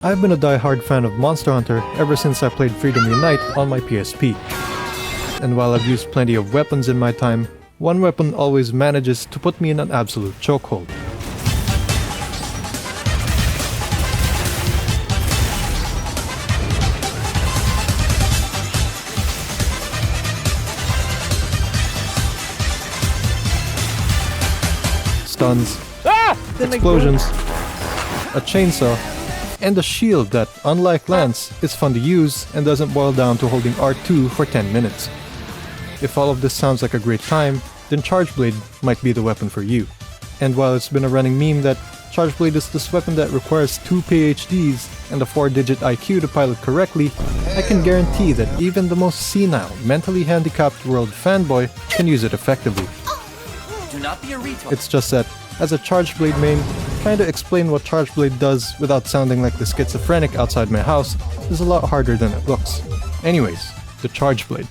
I've been a die-hard fan of Monster Hunter ever since I played Freedom Unite on my PSP. And while I've used plenty of weapons in my time, one weapon always manages to put me in an absolute chokehold. Stuns, explosions, a chainsaw, and a shield that, unlike Lance, is fun to use and doesn't boil down to holding R2 for 10 minutes. If all of this sounds like a great time, then Charglade might be the weapon for you. And while it's been a running meme that Charglade is this weapon that requires 2 PhDs and a 4-digit IQ to pilot correctly, I can guarantee that even the most senile, mentally handicapped world fanboy can use it effectively. Do not be a retard. It's just that, as a Charglade main, trying to explain what Charglade does without sounding like the schizophrenic outside my house is a lot harder than it looks. Anyways, the Charglade.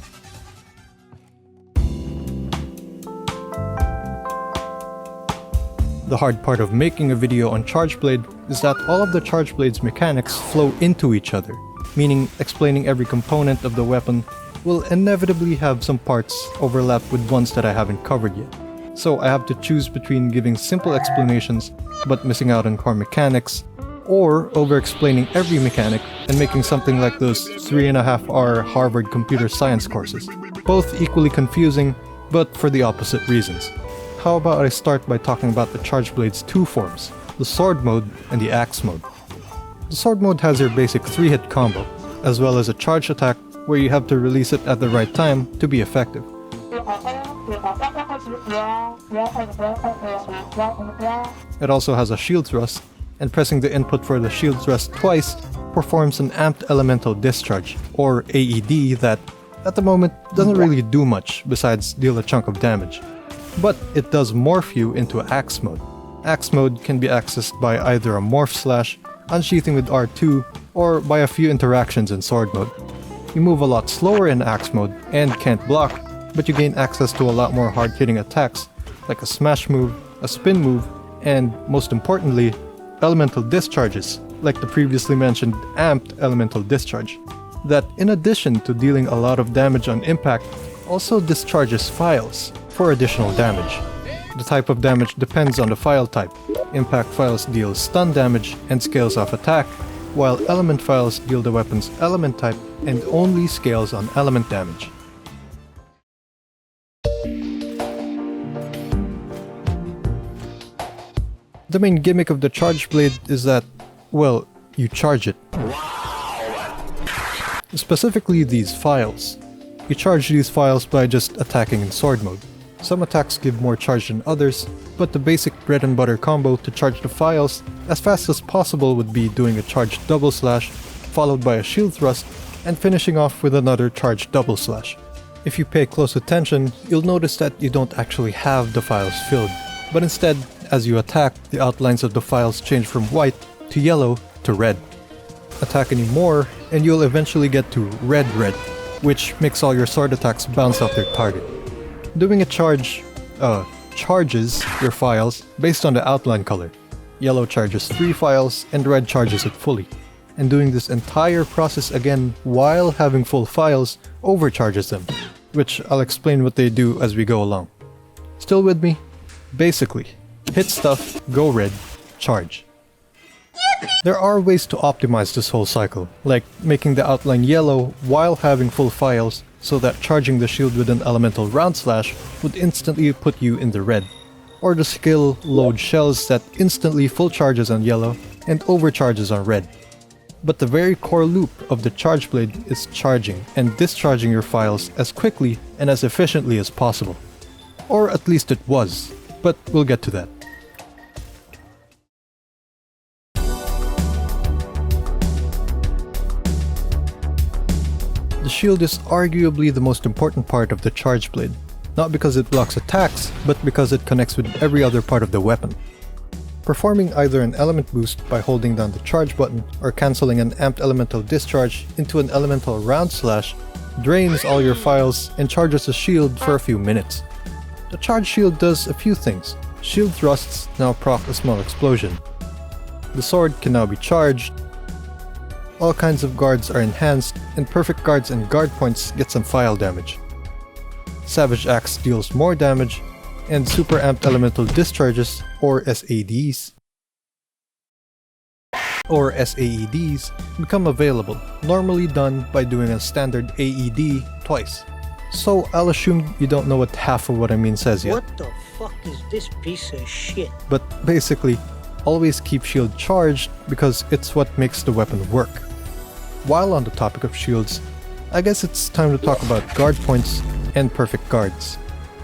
The hard part of making a video on Charglade is that all of the Charglade's mechanics flow into each other, meaning explaining every component of the weapon will inevitably have some parts overlap with ones that I haven't covered yet. So I have to choose between giving simple explanations but missing out on core mechanics, or over-explaining every mechanic and making something like those 3.5-hour Harvard computer science courses. Both equally confusing, but for the opposite reasons. How about I start by talking about the Chargblade's two forms, the sword mode and the axe mode. The sword mode has your basic 3-hit combo, as well as a charge attack where you have to release it at the right time to be effective. It also has a shield thrust, and pressing the input for the shield thrust twice performs an amped elemental discharge, or AED, that at the moment doesn't really do much besides deal a chunk of damage. But it does morph you into axe mode. Axe mode can be accessed by either a morph slash, unsheathing with R2, or by a few interactions in sword mode. You move a lot slower in axe mode and can't block, but you gain access to a lot more hard-hitting attacks, like a smash move, a spin move, and, most importantly, elemental discharges, like the previously mentioned amped elemental discharge, that in addition to dealing a lot of damage on impact, also discharges files for additional damage. The type of damage depends on the file type. Impact files deal stun damage and scales off attack, while element files deal the weapon's element type and only scales on element damage. The main gimmick of the Charglade is that, well, you charge it. Specifically these files. You charge these files by just attacking in sword mode. Some attacks give more charge than others, but the basic bread and butter combo to charge the files as fast as possible would be doing a charged double slash, followed by a shield thrust, and finishing off with another charged double slash. If you pay close attention, you'll notice that you don't actually have the files filled, but instead, as you attack, the outlines of the files change from white to yellow to red. Attack any more, and you'll eventually get to red, which makes all your sword attacks bounce off their target. Doing a charge, charges your files based on the outline color. Yellow charges 3 files, and red charges it fully. And doing this entire process again while having full files overcharges them, which I'll explain what they do as we go along. Still with me? Basically, hit stuff, go red, charge. There are ways to optimize this whole cycle, like making the outline yellow while having full files, so that charging the shield with an elemental round slash would instantly put you in the red, or the skill load shells that instantly full charges on yellow and overcharges on red. But the very core loop of the Charglade is charging and discharging your files as quickly and as efficiently as possible. Or at least it was, but we'll get to that. The shield is arguably the most important part of the Charglade, not because it blocks attacks, but because it connects with every other part of the weapon. Performing either an element boost by holding down the charge button, or cancelling an amped elemental discharge into an elemental round slash, drains all your files and charges the shield for a few minutes. The charge shield does a few things. Shield thrusts now proc a small explosion. The sword can now be charged, all kinds of guards are enhanced, and perfect guards and guard points get some file damage. Savage Axe deals more damage, and super amped elemental discharges, or SADs, become available, normally done by doing a standard AED twice. So I'll assume you don't know what half of what I mean says yet. What the fuck is this piece of shit? But basically, always keep shield charged because it's what makes the weapon work. While on the topic of shields, I guess it's time to talk about guard points and perfect guards.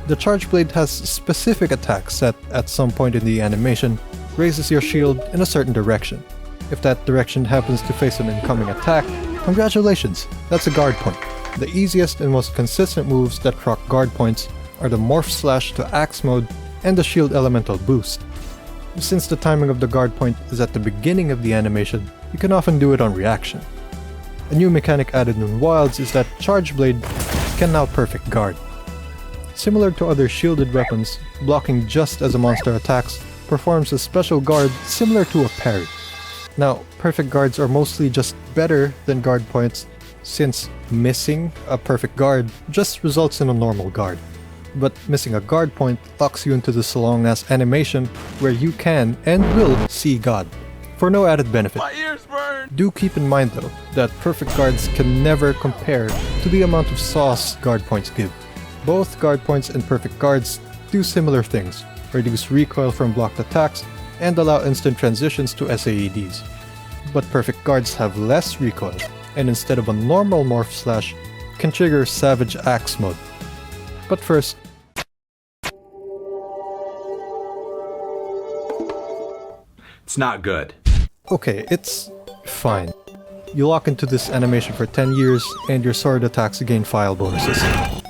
The Charglade has specific attacks that, at some point in the animation, raises your shield in a certain direction. If that direction happens to face an incoming attack, congratulations, that's a guard point. The easiest and most consistent moves that proc guard points are the Morph Slash to Axe mode and the Shield Elemental boost. Since the timing of the guard point is at the beginning of the animation, you can often do it on reaction. A new mechanic added in Wilds is that Charglade can now perfect guard. Similar to other shielded weapons, blocking just as a monster attacks performs a special guard similar to a parry. Now, perfect guards are mostly just better than guard points, since missing a perfect guard just results in a normal guard. But missing a guard point locks you into this long-ass animation where you can and will see God, for no added benefit. My ears burn! Do keep in mind though, that perfect guards can never compare to the amount of sauce guard points give. Both guard points and perfect guards do similar things, reduce recoil from blocked attacks, and allow instant transitions to SAEDs. But perfect guards have less recoil, and instead of a normal Morph Slash, can trigger Savage Axe mode. But first, it's not good. okay, it's fine. You lock into this animation for 10 years, and your sword attacks gain file bonuses.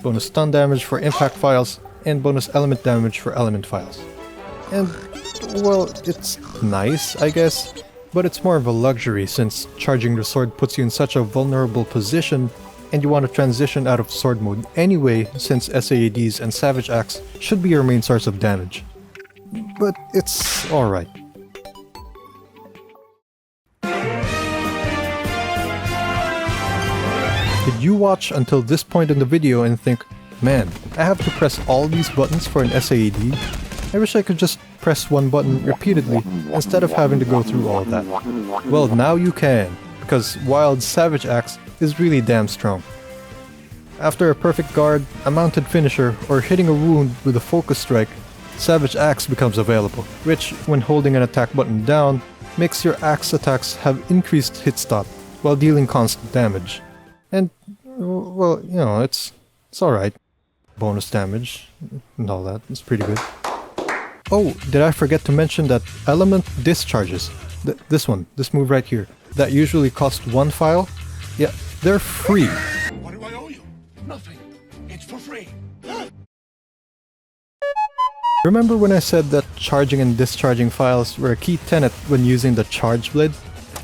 Bonus stun damage for impact files, and bonus element damage for element files. And, well, it's nice, I guess, but it's more of a luxury since charging the sword puts you in such a vulnerable position, and you want to transition out of sword mode anyway since SAEDs and Savage Axe should be your main source of damage. But it's alright. Did you watch until this point in the video and think, man, I have to press all these buttons for an SAED? I wish I could just press one button repeatedly instead of having to go through all that. Well, now you can, because Wild's Savage Axe is really damn strong. After a perfect guard, a mounted finisher, or hitting a wound with a focus strike, Savage Axe becomes available, which, when holding an attack button down, makes your axe attacks have increased hit stop while dealing constant damage. And, well, you know, it's alright. Bonus damage and all that, it's pretty good. Oh, did I forget to mention that element discharges, this move right here, that usually cost one file? Yeah, they're free. What do I owe you? Nothing. It's for free. Remember when I said that charging and discharging files were a key tenet when using the Charglade?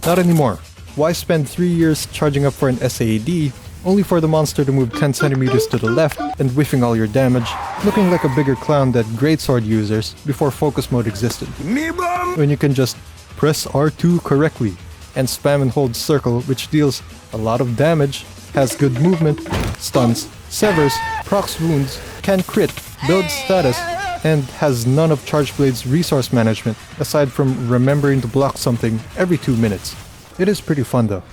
Not anymore. Why spend 3 years charging up for an SAED, only for the monster to move 10 centimeters to the left and whiffing all your damage, looking like a bigger clown than greatsword users before focus mode existed? When you can just press R2 correctly, and spam and hold circle, which deals a lot of damage, has good movement, stuns, severs, procs wounds, can crit, builds status, and has none of Chargeblade's resource management, aside from remembering to block something every 2 minutes. It is pretty fun though.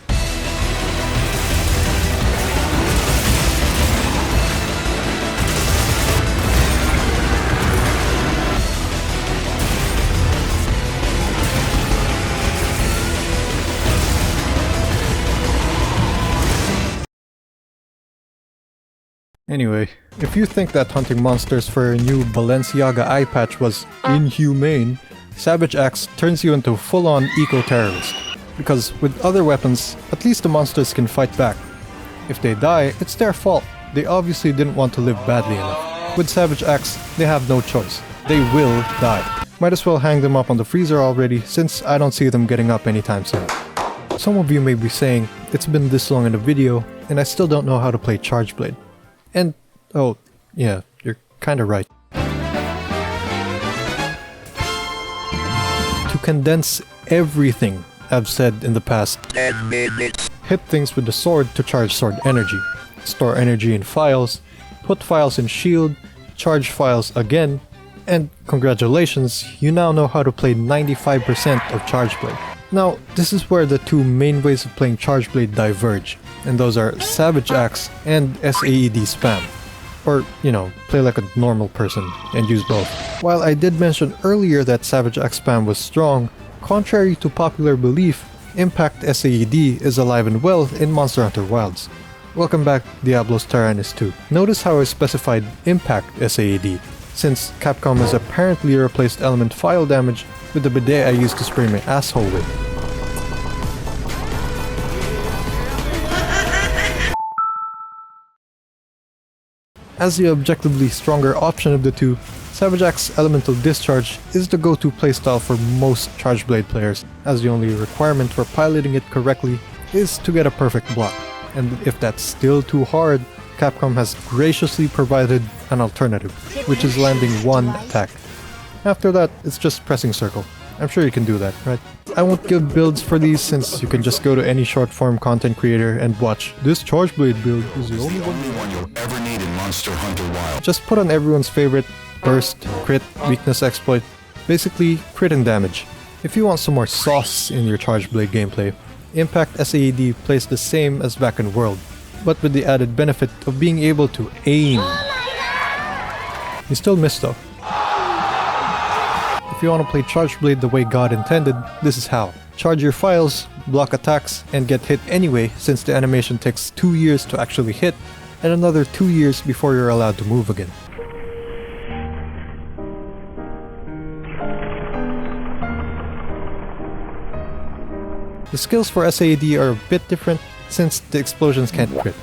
Anyway, if you think that hunting monsters for a new Balenciaga eye patch was inhumane, Savage Axe turns you into a full-on eco-terrorist. Because with other weapons, at least the monsters can fight back. If they die, it's their fault. They obviously didn't want to live badly enough. With Savage Axe, they have no choice. They will die. Might as well hang them up on the freezer already, since I don't see them getting up anytime soon. Some of you may be saying, it's been this long in the video, and I still don't know how to play Chargeblade. And, oh, yeah, you're kinda right. To condense everything I've said in the past. Hit things with the sword to charge sword energy, store energy in files, put files in shield, charge files again, and congratulations, you now know how to play 95% of Charglade. Now, this is where the two main ways of playing Charglade diverge, and those are Savage Axe and SAED spam. Or, you know, play like a normal person and use both. While I did mention earlier that Savage Axe spam was strong, contrary to popular belief, Impact SAED is alive and well in Monster Hunter Wilds. Welcome back, Diablos Tyrannus 2. Notice how I specified Impact SAED, since Capcom has apparently replaced element file damage with the bidet I used to spray my asshole with. As the objectively stronger option of the two, Savage Axe Elemental Discharge is the go-to playstyle for most Chargeblade players, as the only requirement for piloting it correctly is to get a perfect block. And if that's still too hard, Capcom has graciously provided an alternative, which is landing one attack. After that, it's just pressing circle. I'm sure you can do that, right? I won't give builds for these since you can just go to any short-form content creator and watch "This Chargeblade build is the only one you'll ever need in Monster Hunter Wild." Just put on everyone's favorite burst, crit, weakness exploit, basically crit and damage. If you want some more sauce in your Chargeblade gameplay, Impact SAED plays the same as back in World, but with the added benefit of being able to aim. You still miss though. If you want to play Chargeblade the way God intended, this is how. Charge your files, block attacks, and get hit anyway since the animation takes 2 years to actually hit, and another 2 years before you're allowed to move again. The skills for SAED are a bit different since the explosions can't crit.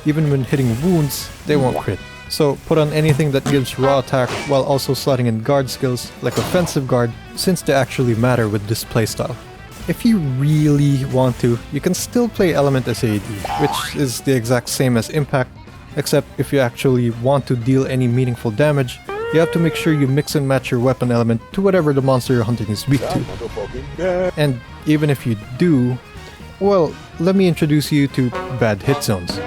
Even when hitting wounds, they won't crit. So put on anything that gives raw attack while also slotting in guard skills like offensive guard since they actually matter with this playstyle. If you really want to, you can still play Element SAED, which is the exact same as Impact, except if you actually want to deal any meaningful damage, you have to make sure you mix and match your weapon element to whatever the monster you're hunting is weak to. And even if you do, well, let me introduce you to bad hit zones.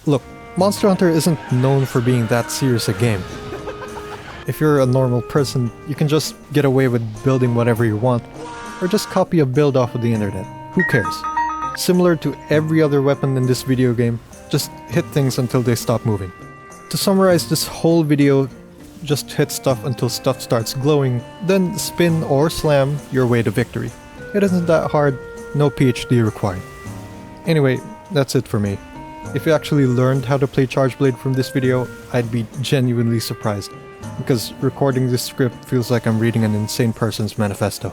Look, Monster Hunter isn't known for being that serious a game. If you're a normal person, you can just get away with building whatever you want, or just copy a build off of the internet. Who cares? Similar to every other weapon in this video game, just hit things until they stop moving. To summarize this whole video, just hit stuff until stuff starts glowing, then spin or slam your way to victory. It isn't that hard, no PhD required. Anyway, that's it for me. If you actually learned how to play Chargeblade from this video, I'd be genuinely surprised, because recording this script feels like I'm reading an insane person's manifesto.